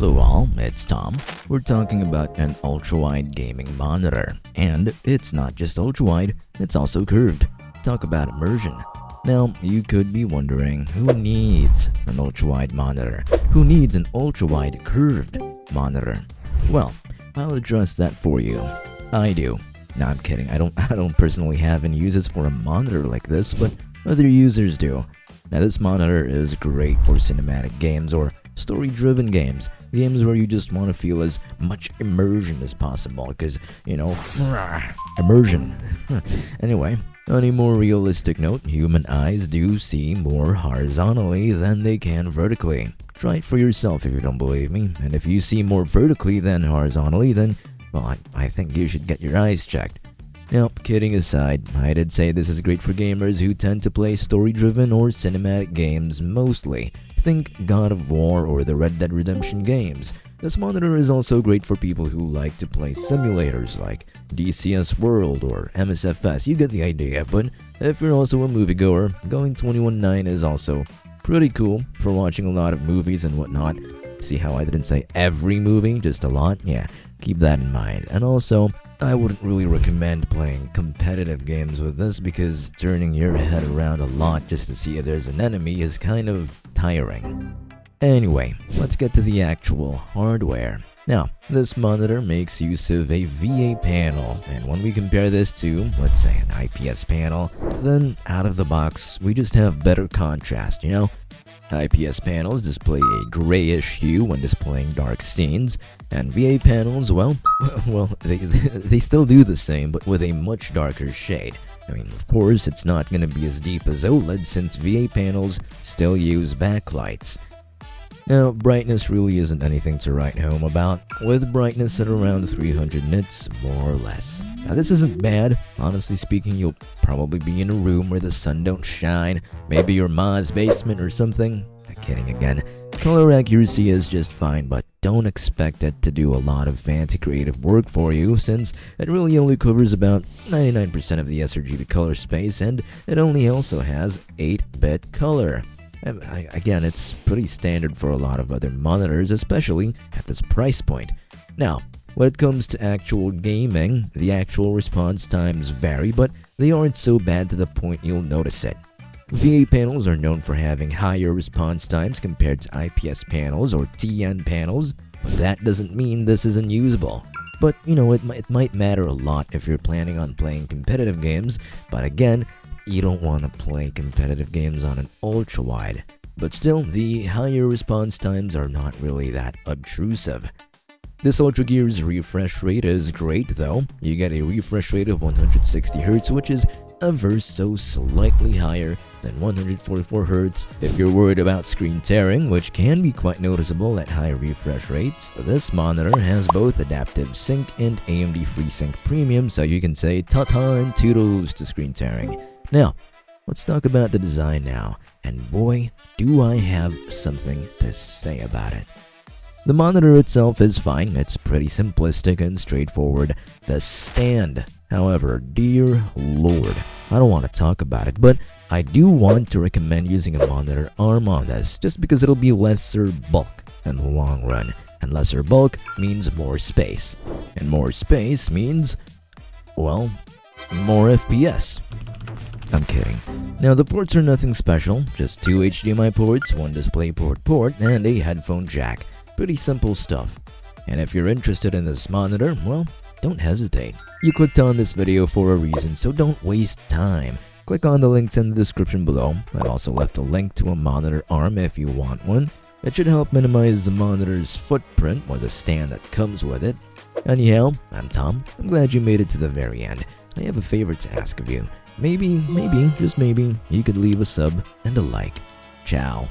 Hello all, it's Tom. We're talking about an ultra-wide gaming monitor. And it's not just ultra-wide, it's also curved. Talk about immersion. Now, you could be wondering, who needs an ultra-wide monitor? Who needs an ultra-wide curved monitor? Well, I'll address that for you. I do. No, I'm kidding. I don't personally have any uses for a monitor like this, but other users do. Now, this monitor is great for cinematic games or story-driven games where you just want to feel as much immersion as possible, because, immersion. Anyway, on a more realistic note, human eyes do see more horizontally than they can vertically. Try it for yourself if you don't believe me, and if you see more vertically than horizontally, then, well, I think you should get your eyes checked. Now, kidding aside, I did say this is great for gamers who tend to play story-driven or cinematic games mostly. Think God of War or the Red Dead Redemption games. This monitor is also great for people who like to play simulators like DCS World or MSFS, you get the idea, but if you're also a moviegoer, going 21.9 is also pretty cool for watching a lot of movies and whatnot. See how I didn't say every movie, just a lot? Yeah, keep that in mind. And also, I wouldn't really recommend playing competitive games with this because turning your head around a lot just to see if there's an enemy is kind of tiring. Anyway, let's get to the actual hardware. Now, this monitor makes use of a VA panel, and when we compare this to, let's say, an IPS panel, then out of the box, we just have better contrast, IPS panels display a grayish hue when displaying dark scenes, and VA panels, well, they still do the same, but with a much darker shade. I mean, of course, it's not going to be as deep as OLED since VA panels still use backlights. Now, brightness really isn't anything to write home about, with brightness at around 300 nits, more or less. Now, this isn't bad. Honestly speaking, you'll probably be in a room where the sun don't shine, maybe your ma's basement or something. Kidding again. Color accuracy is just fine, but don't expect it to do a lot of fancy creative work for you, since it really only covers about 99% of the sRGB color space, and it only also has 8-bit color. Again, it's pretty standard for a lot of other monitors, especially at this price point. Now, when it comes to actual gaming, the actual response times vary, but they aren't so bad to the point you'll notice it. VA panels are known for having higher response times compared to IPS panels or TN panels, but that doesn't mean this is unusable. But, it might matter a lot if you're planning on playing competitive games, but again, you don't want to play competitive games on an ultra-wide. But still, the higher response times are not really that obtrusive. This UltraGear's refresh rate is great though. You get a refresh rate of 160Hz, which is ever so slightly higher than 144Hz. If you're worried about screen tearing, which can be quite noticeable at high refresh rates, this monitor has both adaptive sync and AMD FreeSync Premium, so you can say ta-ta and toodles to screen tearing. Now, let's talk about the design now, and boy, do I have something to say about it. The monitor itself is fine, it's pretty simplistic and straightforward. The stand, however, dear lord, I don't want to talk about it, but I do want to recommend using a monitor arm on this, just because it'll be lesser bulk in the long run, and lesser bulk means more space, and more space means, well, more FPS. I'm kidding. Now, the ports are nothing special, just 2 HDMI ports, 1 DisplayPort, and a headphone jack. Pretty simple stuff. And if you're interested in this monitor, well, don't hesitate. You clicked on this video for a reason, so don't waste time. Click on the links in the description below. I've also left a link to a monitor arm if you want one. It should help minimize the monitor's footprint or the stand that comes with it. Anyhow, I'm Tom. I'm glad you made it to the very end. I have a favor to ask of you. Maybe, just maybe, you could leave a sub and a like. Ciao.